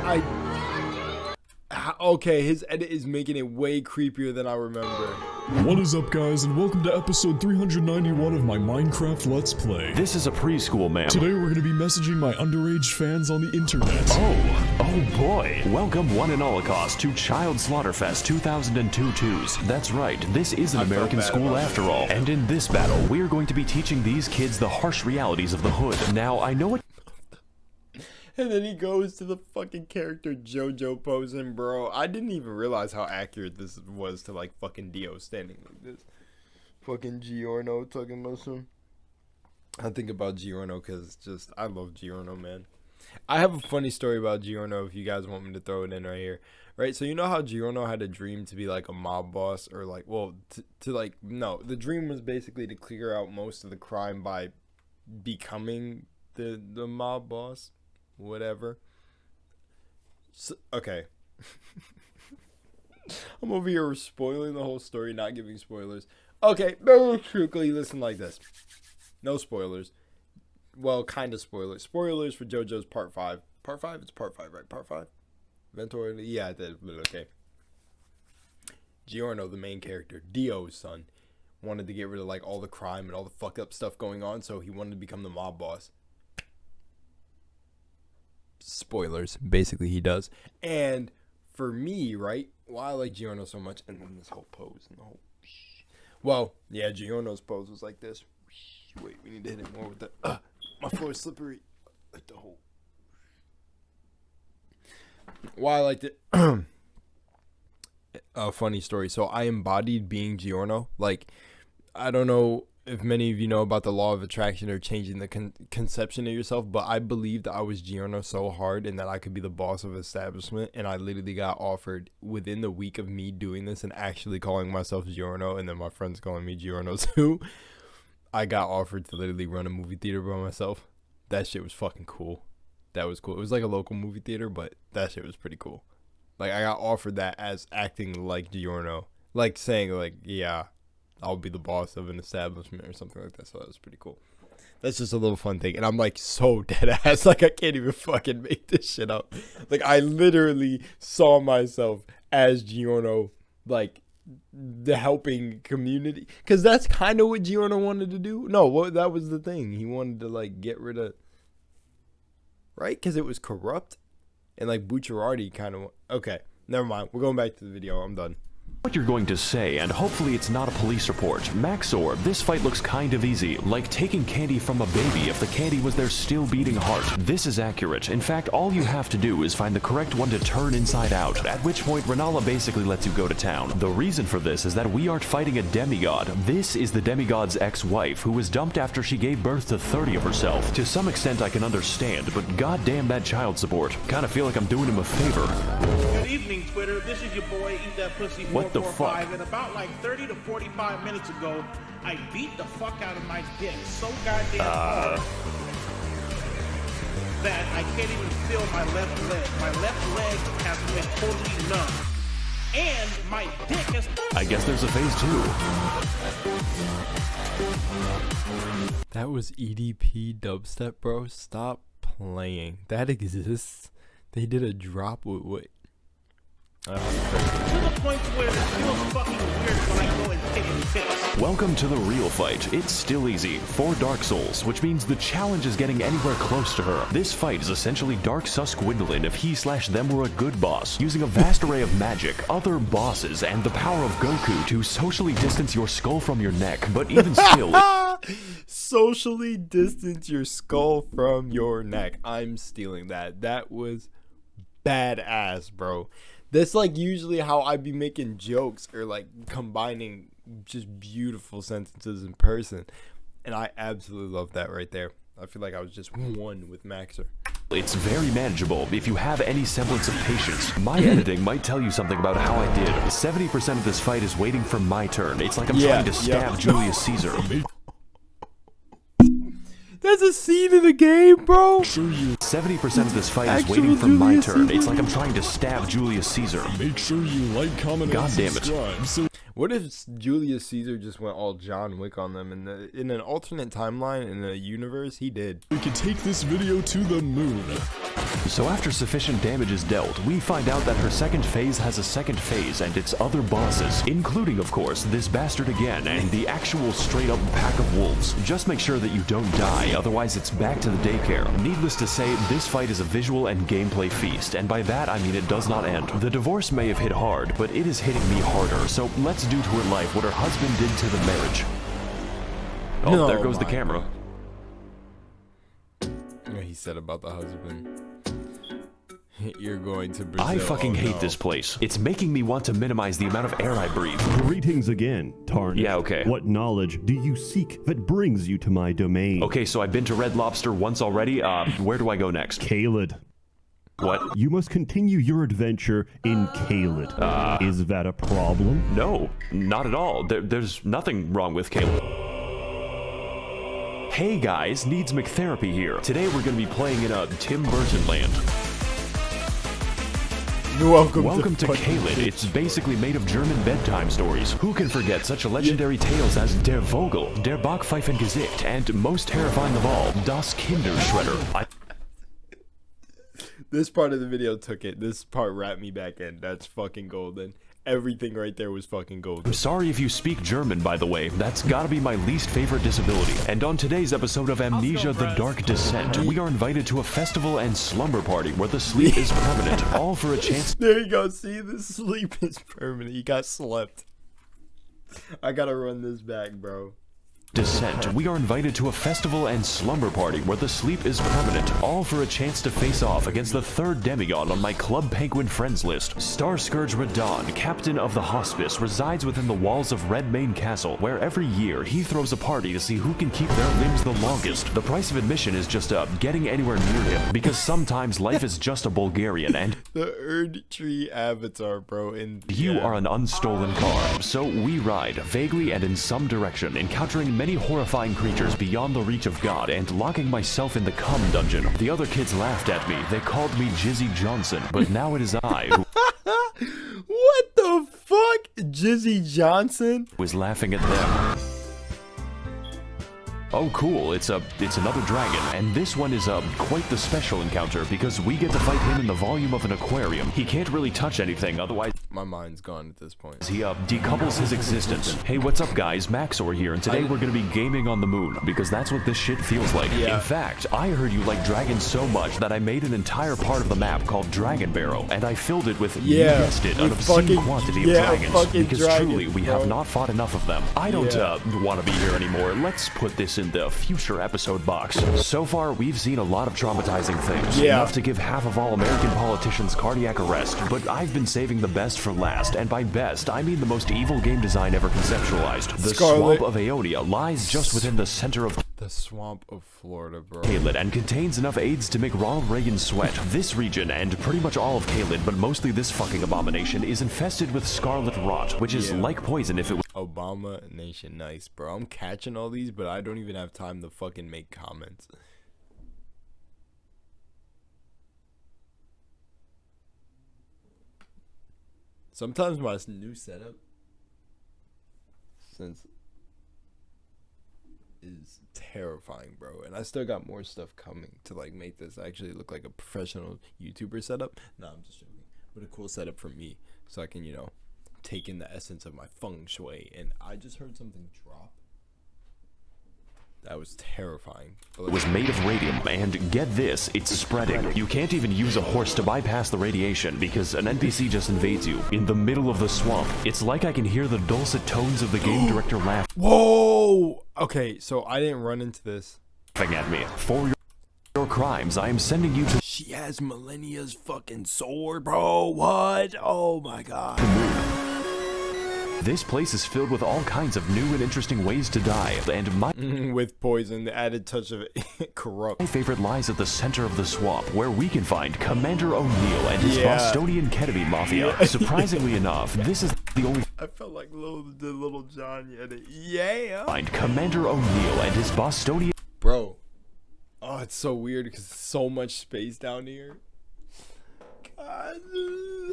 Okay, his edit is making it way creepier than I remember. What is up, guys, and welcome to episode 391 of my Minecraft Let's Play. This is a preschool, ma'am. Today we're going to be messaging my underage fans on the internet. Oh boy. Welcome one and Holocaust to Child Slaughterfest 2002-2s. That's right, this is an American school after all. And in this battle, we're going to be teaching these kids the harsh realities of the hood. Now, I know it. And then he goes to the fucking character JoJo posing, bro. I didn't even realize how accurate this was to like fucking Dio standing like this. Fucking Giorno talking about some. I think about Giorno because just I love Giorno, man. I have a funny story about Giorno if you guys want me to throw it in right here. Right, so you know how Giorno had a dream to be like a mob boss or like, well, to like, no, the dream was basically to clear out most of the crime by becoming the mob boss. Whatever. So, okay. I'm over here spoiling the whole story, not giving spoilers. Okay, very quickly listen like this. No spoilers. Well, kind of spoilers. Spoilers for JoJo's Part 5. Part 5? It's Part 5, right? Part 5? Ventor? Yeah, I did. Okay. Giorno, the main character, Dio's son, wanted to get rid of like all the crime and all the fucked up stuff going on, so he wanted to become the mob boss. Spoilers, basically he does. And for me, right, why I like Giorno so much, and then this whole pose and the whole, well, yeah, Giorno's pose was like this. Wait, we need to hit it more with the my floor is slippery, like the whole, why I liked it. A funny story, so I embodied being Giorno. Like, I don't know if many of you know about the law of attraction or changing the conception of yourself, but I believed I was Giorno so hard and that I could be the boss of an establishment, and I literally got offered within the week of me doing this and actually calling myself Giorno, and then my friends calling me Giorno too. I got offered to literally run a movie theater by myself. That shit was fucking cool. That was cool. It was like a local movie theater, but that shit was pretty cool. Like, I got offered that as acting like Giorno, like saying like, yeah, I'll be the boss of an establishment or something like that. So that was pretty cool. That's just a little fun thing. And I'm like so dead ass. Like, I can't even fucking make this shit up. Like, I literally saw myself as Giorno, like the helping community. Because that's kind of what Giorno wanted to do. No, that was the thing. He wanted to like get rid of, right? Because it was corrupt. And like Bucciarati kind of, okay, never mind. We're going back to the video. I'm done. What you're going to say, and hopefully it's not a police report. Max0r, this fight looks kind of easy, like taking candy from a baby if the candy was their still beating heart. This is accurate. In fact, all you have to do is find the correct one to turn inside out, at which point Renalla basically lets you go to town. The reason for this is that we aren't fighting a demigod. This is the demigod's ex-wife, who was dumped after she gave birth to 30 of herself. To some extent I can understand, but goddamn that child support. Kinda feel like I'm doing him a favor. Good evening, Twitter. This is your boy, Eat That Pussy. What the fuck? And about like 30 to 45 minutes ago, I beat the fuck out of my dick so goddamn hard that I can't even feel my left leg. My left leg has been totally numb. And my dick is... I guess there's a phase 2. That was EDP dubstep, bro. Stop playing. That exists. They did a drop with what? To the point where it feels fucking weird when I go and take pics. Welcome to the real fight. It's still easy. For Dark Souls, which means the challenge is getting anywhere close to her. This fight is essentially Dark Sus Gwendolyn if he/them were a good boss, using a vast array of magic, other bosses, and the power of Goku to socially distance your skull from your neck, but even still... Socially distance your skull from your neck. I'm stealing that. That was badass, bro. That's like usually how I be making jokes or like combining just beautiful sentences in person. And I absolutely love that right there. I feel like I was just one with Max0r. It's very manageable if you have any semblance of patience. My editing might tell you something about how I did. 70% of this fight is waiting for my turn. It's like I'm trying to stab Julius Caesar. There's a scene in the game, bro. 70% of this fight is waiting for my turn. It's like I'm trying to stab Julius Caesar. Make sure you like, comment, God and damn it. subscribe. What if Julius Caesar just went all John Wick on them? In an alternate timeline, in a universe, he did. We can take this video to the moon. So after sufficient damage is dealt, we find out that her second phase has a second phase and its other bosses, including, of course, this bastard again and the actual straight-up pack of wolves. Just make sure that you don't die, otherwise it's back to the daycare. Needless to say, this fight is a visual and gameplay feast, and by that I mean it does not end. The divorce may have hit hard, but it is hitting me harder, so let's do to her life what her husband did to the marriage. Oh, No, there goes the my camera. What he said about the husband. You're going to Brazil. I fucking hate no. this place. It's making me want to minimize the amount of air I breathe. Greetings again, Tarnish. Yeah, okay. What knowledge do you seek that brings you to my domain? Okay, so I've been to Red Lobster once already. Where do I go next? Caelid. What? You must continue your adventure in Caelid. Is that a problem? No, not at all. There's nothing wrong with Caelid. Hey guys, needs McTherapy here. Today we're going to be playing in a Tim Burton land. Welcome to Caelid. It's basically made of German bedtime stories. Who can forget such legendary tales as Der Vogel, Der Backpfeifengesicht, and most terrifying of all, Das Kinderschredder. This part of the video took it. This part wrapped me back in. That's fucking golden. Everything right there was fucking golden. I'm sorry if you speak German, by the way. That's gotta be my least favorite disability. And on today's episode of Amnesia: The Dark Descent, we are invited to a festival and slumber party where the sleep is permanent, all for a chance. There you go. See, the sleep is permanent. You got slept. I gotta run this back, bro. Descent. We are invited to a festival and slumber party where the sleep is permanent, all for a chance to face off against the third demigod on my Club Penguin friends list. Starscourge Radahn, captain of the hospice, resides within the walls of Redmane Castle, where every year he throws a party to see who can keep their limbs the longest. The price of admission is just getting anywhere near him, because sometimes life is just a Bulgarian and The Erd Tree avatar, bro. you are an unstolen car. So we ride, vaguely and in some direction, encountering many horrifying creatures beyond the reach of God and locking myself in the cum dungeon. The other kids laughed at me. They called me Jizzy Johnson, but now it is I who What the fuck? Jizzy Johnson? was laughing at them. Oh cool, it's another dragon, and this one is quite the special encounter because we get to fight him in the volume of an aquarium. He can't really touch anything, otherwise My mind's gone at this point. he decouples his existence. Hey, what's up guys, Max0r here, and today we're gonna be gaming on the moon, because that's what this shit feels like. Yeah. In fact, I heard you like dragons so much that I made an entire part of the map called Dragon Barrow, and I filled it with, you guessed it, an obscene quantity of dragons, because truly, we have not fought enough of them. I don't want to be here anymore. Let's put this in the future episode box. So far, we've seen a lot of traumatizing things, enough to give half of all American politicians cardiac arrest, but I've been saving the best for last, and by best, I mean the most evil game design ever conceptualized. The Swamp of Aeonia lies just within the center of the swamp of Florida, bro. Caelid, and contains enough AIDS to make Ronald Reagan sweat. This region, and pretty much all of Caelid, but mostly this fucking abomination, is infested with scarlet rot, which is like poison if it was Obama Nation, nice, bro. I'm catching all these, but I don't even have time to fucking make comments. Sometimes my new setup, since is terrifying, bro, and I still got more stuff coming to like make this actually look like a professional YouTuber setup. No, I'm just joking, but a cool setup for me, so I can, you know, take in the essence of my feng shui. And I just heard something drop that was terrifying. It was made of radium, and get this, it's spreading. You can't even use a horse to bypass the radiation because an NPC just invades you in the middle of the swamp. It's like I can hear the dulcet tones of the game director laugh. Whoa! Okay, so I didn't run into this. At me. For your crimes, I am sending you to. She has Millennia's fucking sword, bro. What? Oh my god. This place is filled with all kinds of new and interesting ways to die, and my with poison, the added touch of corrupt. My favorite lies at the center of the swamp, where we can find Commander O'Neill and his Bostonian ketamine mafia. Surprisingly enough, this is the only. I felt like the little John Yeti. Yeah. Find Commander O'Neill and his Bostonian. Bro, oh, it's so weird because so much space down here. God,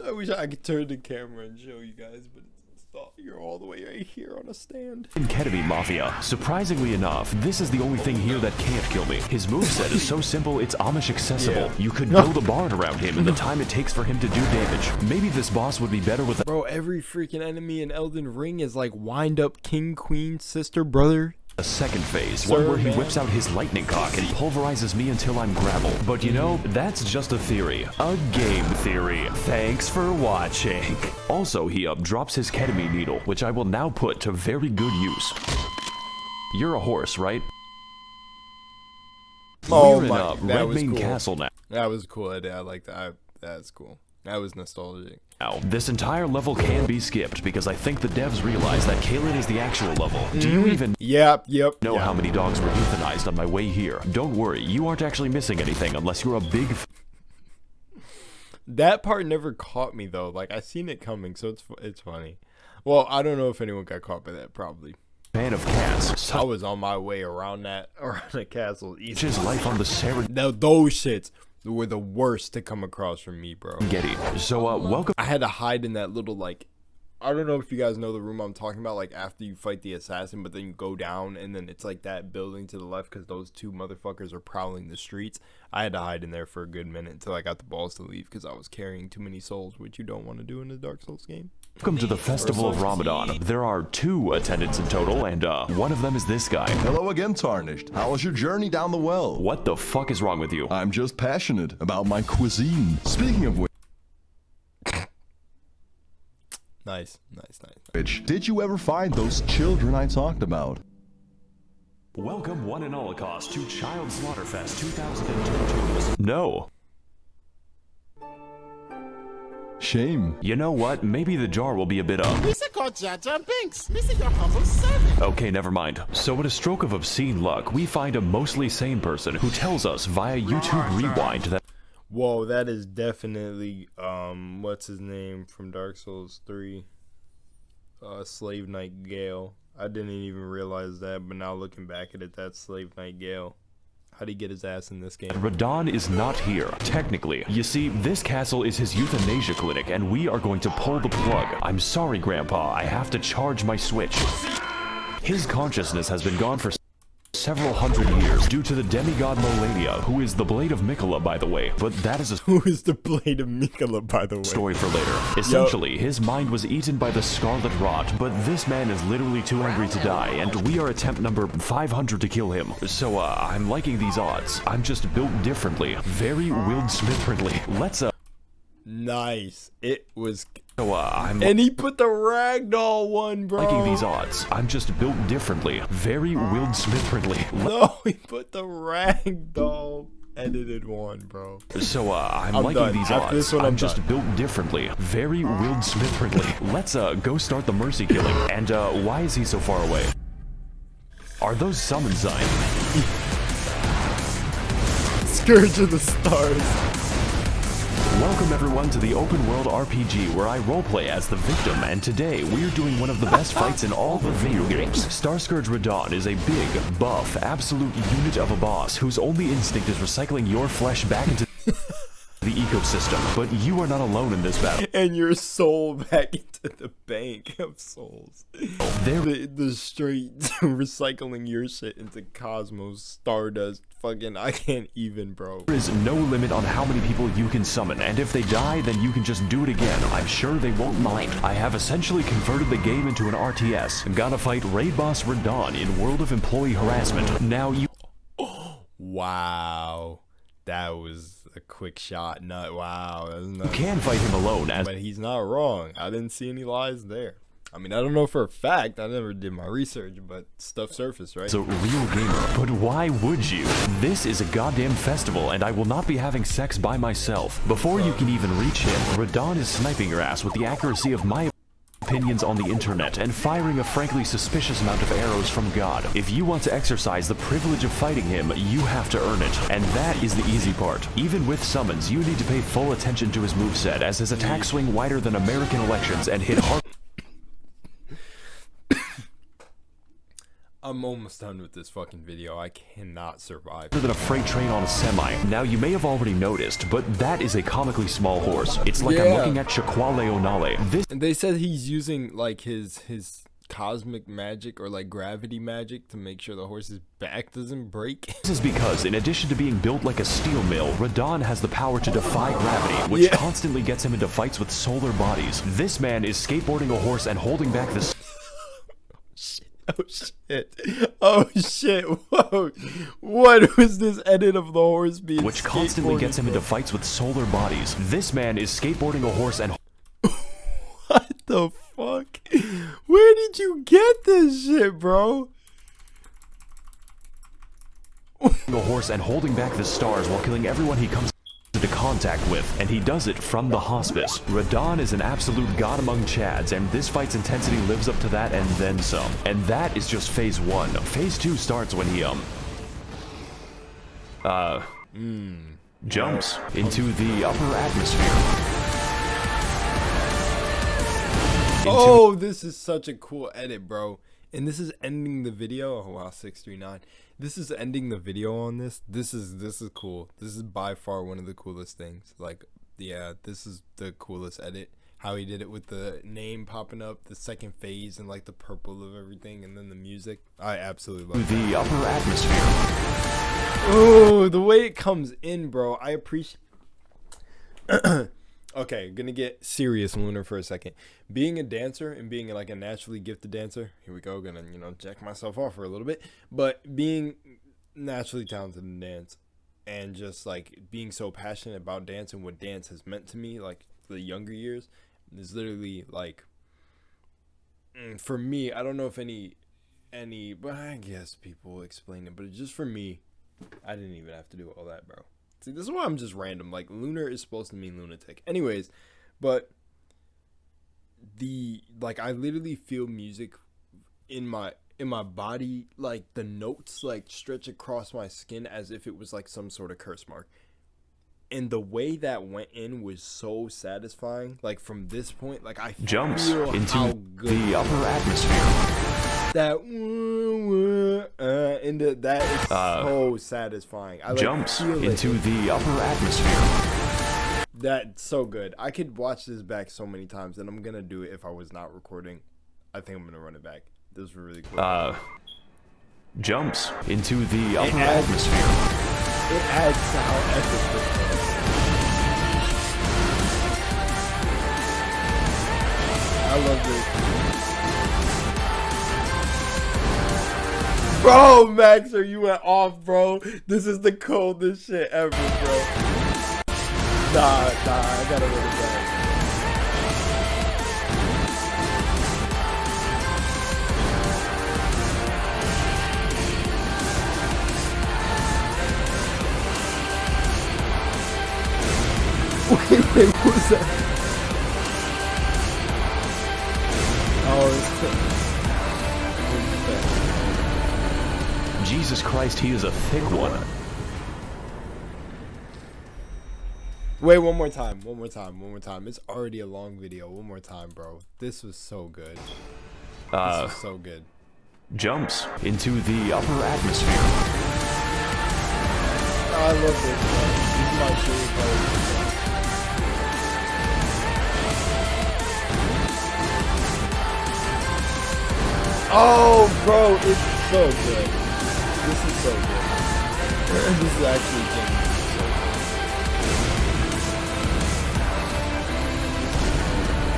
I wish I could turn the camera and show you guys, but you're all the way right here on a stand. Ketamine mafia. Surprisingly enough, this is the only thing here that can't kill me. His moveset is so simple, it's Amish accessible. Yeah. You could build a barn around him in the time it takes for him to do damage. Maybe this boss would be better with a— Bro, every freaking enemy in Elden Ring is like wind up king, queen, sister, brother. A second phase, one where he whips out his lightning cock and pulverizes me until I'm gravel. But you know, that's just a theory. A game theory. Thanks for watching. Also, he drops his ketamine needle, which I will now put to very good use. You're a horse, right? Oh We're in my, that was Redmane cool. Castle now. That was cool. I like that. That's cool. That was nostalgic. Now, this entire level can be skipped because I think the devs realize that Caelid is the actual level. Do you even know how many dogs were euthanized on my way here? Don't worry, you aren't actually missing anything unless you're a big That part never caught me though. Like I seen it coming, so it's funny. Well, I don't know if anyone got caught by that. Probably. fan of cats. I was on my way around the castle. His life on the Serengeti. Now those shits were the worst to come across from me, bro. So welcome. I had to hide in that little like, I don't know if you guys know the room I'm talking about, like after you fight the assassin, but then you go down and then it's like that building to the left because those two motherfuckers are prowling the streets. I had to hide in there for a good minute until I got the balls to leave because I was carrying too many souls, which you don't want to do in a Dark Souls game. Welcome to the Festival of Ramadan. There are 2 attendants in total, and one of them is this guy. Hello again, Tarnished. How was your journey down the well? What the fuck is wrong with you? I'm just passionate about my cuisine. Speaking of Nice. which, did you ever find those children I talked about? Welcome one and all cost to Child Slaughterfest 2022. No. Shame. You know what? Maybe the jar will be a bit up. Lisa got Jaja Binks. Lisa, your humble servant. Okay, never mind. So with a stroke of obscene luck, we find a mostly sane person who tells us via YouTube Rewind that— Whoa, that is definitely, what's his name from Dark Souls 3? Slave Knight Gale. I didn't even realize that, but now looking back at it, that's Slave Knight Gale. How'd he get his ass in this game? Radahn is not here, technically. You see, this castle is his euthanasia clinic, and we are going to pull the plug. I'm sorry, Grandpa, I have to charge my Switch. His consciousness has been gone for several hundred years due to the demigod Melina, who is the Blade of Miquella, by the way. But that is a Who is the Blade of Miquella, by the way? Story for later. Essentially, his mind was eaten by the Scarlet Rot, but this man is literally too angry to die, and we are attempt number 500 to kill him. So, I'm liking these odds. I'm just built differently. Very Will Smith-friendly. Let's, Nice. It was... So, and he put the ragdoll one, bro. Liking these odds. I'm just built differently. Very Will Smith-friendly. No, he put the ragdoll edited one, bro. So, I'm liking these odds. This one, I'm just built differently. Very Will Smith-friendly. Let's, go start the mercy killing. And, why is he so far away? Are those summon signs? Scourge of the Stars. Welcome everyone to the open world RPG where I roleplay as the victim, and today we're doing one of the best fights in all the video games. Starscourge Radahn is a big, buff, absolute unit of a boss whose only instinct is recycling your flesh back into the ecosystem, but you are not alone in this battle. And your soul back into the bank of souls. The straight recycling your shit into cosmos, stardust, fucking, I can't even, bro. There is no limit on how many people you can summon, and if they die, then you can just do it again. I'm sure they won't mind. I have essentially converted the game into an RTS. Gotta fight raid boss Radahn in World of Employee Harassment. Now you... Wow. That was a quick shot. Wow. You can fight him alone as... But he's not wrong. I didn't see any lies there. I mean, I don't know for a fact. I never did my research, but stuff surfaced, right? It's a real gamer, but why would you? This is a goddamn festival, and I will not be having sex by myself. Before you can even reach him, Radahn is sniping your ass with the accuracy of my opinions on the internet and firing a frankly suspicious amount of arrows from God. If you want to exercise the privilege of fighting him, you have to earn it, and that is the easy part. Even with summons, you need to pay full attention to his moveset, as his attacks swing wider than American elections and hit hard. I'm almost done with this fucking video. I cannot survive. Than a freight train on a semi. Now, you may have already noticed, but that is a comically small horse. It's like I'm looking at Chaquale Onale. And they said he's using like his cosmic magic or like gravity magic to make sure the horse's back doesn't break. This is because, in addition to being built like a steel mill, Radahn has the power to defy gravity, which constantly gets him into fights with solar bodies. This man is skateboarding a horse and holding back the... Oh shit. Oh shit. Whoa. What was this edit of the horse being which constantly gets him into fights with solar bodies. This man is skateboarding a horse and... What the fuck? Where did you get this shit, bro? A horse and holding back the stars while killing everyone he comes into contact with, and he does it from the hospice. Radahn is an absolute god among chads, and this fight's intensity lives up to that and then some. And that is just phase 1. Phase 2 starts when he jumps into the upper atmosphere. Oh, this is such a cool edit, bro. And this is ending the video. Oh wow, 639. This is ending the video on this. This is cool. This is by far one of the coolest things. Like, yeah, this is the coolest edit. How he did it with the name popping up, the second phase, and like the purple of everything, and then the music. I absolutely love the upper atmosphere. Oh, the way it comes in, bro. I appreciate. Okay, gonna get serious, Lunar, for a second. Being a dancer and being like a naturally gifted dancer, here we go, gonna, jack myself off for a little bit, but being naturally talented in dance and just like being so passionate about dance and what dance has meant to me, like the younger years, is literally like, for me, I don't know if any, but I guess people will explain it, but just for me, I didn't even have to do all that, bro. See, this is why I'm just random. Like, lunar is supposed to mean lunatic. Anyways, but I literally feel music in my body, like the notes like stretch across my skin as if it was like some sort of curse mark. And the way that went in was so satisfying. Like, from this point, like, I jumps feel into how good the upper atmosphere. That that is so satisfying. I jumps into the upper atmosphere. That's so good. I could watch this back so many times, and I'm gonna do it if I was not recording. I think I'm gonna run it back. This was really cool. Jumps into the upper atmosphere. It adds to how epic this was. I love this. Bro, Max0r, you went off, bro. This is the coldest shit ever, bro. Nah, I gotta run it back. Wait, what was that? Oh, it's cool. Jesus Christ, he is a thick one. Wait, one more time. It's already a long video. One more time, bro. This was so good. This was so good. Jumps into the upper atmosphere. I love this, bro. This is my favorite part. Oh, bro, it's so good. This is so good. This is actually genuinely so good.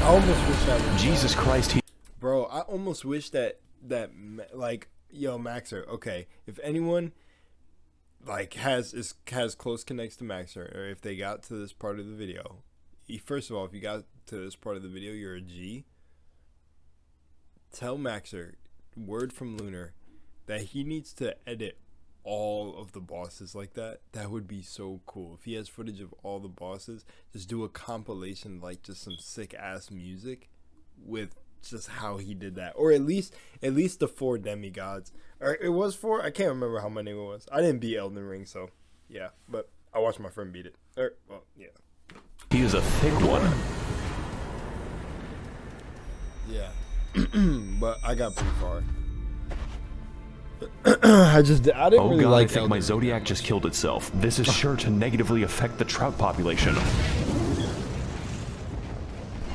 I almost wish that was Jesus Christ, bro, I almost wish that like, yo, Max0r, okay, if anyone like has close connects to Max0r, or if they got to this part of the video, first of all, if you got to this part of the video, you're a G. Tell Max0r, word from Lunar, that he needs to edit all of the bosses like that. That would be so cool. If he has footage of all the bosses, just do a compilation, like just some sick ass music with just how he did that, or at least the 4 demigods. Or it was 4. I can't remember how many it was. I didn't beat Elden Ring, so yeah. But I watched my friend beat it. Well, yeah. He is a thick one. Yeah. But I got pretty far. I didn't Oh really god, like I think my Zodiac just killed itself. This is sure to negatively affect the trout population.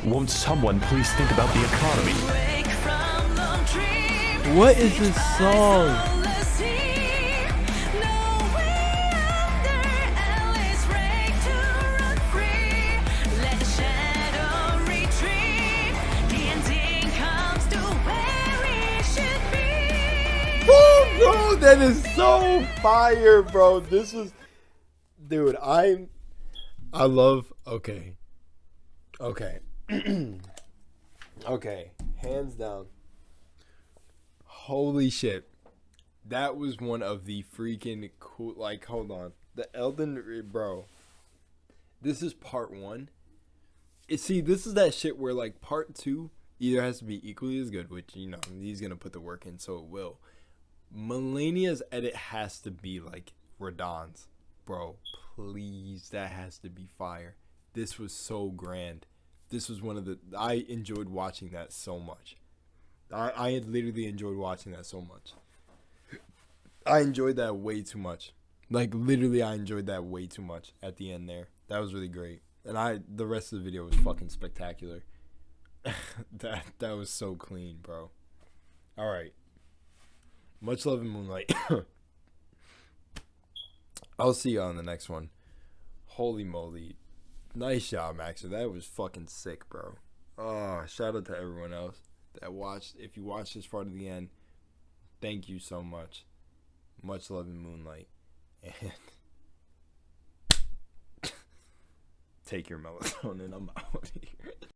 Won't someone please think about the economy? What is this song? Bro, that is so fire, bro. This was, dude. I love. Okay. Okay, hands down. Holy shit, that was one of the freaking cool. Like, hold on, the Elden, bro. This is part 1. See, this is that shit where like part 2 either has to be equally as good, which you know he's gonna put the work in, so it will. Melinia's edit has to be like Radahn's, bro. Please, that has to be fire. This was so grand. This was one of the. I enjoyed watching that so much. I had literally enjoyed watching that so much. I enjoyed that way too much. Like literally, I enjoyed that way too much at the end there. That was really great. And the rest of the video was fucking spectacular. that was so clean, bro. All right. Much love and moonlight. I'll see you on the next one. Holy moly. Nice job, Max0r. That was fucking sick, bro. Oh, shout out to everyone else that watched. If you watched this far to the end, thank you so much. Much love and moonlight. And take your melatonin. I'm out of here.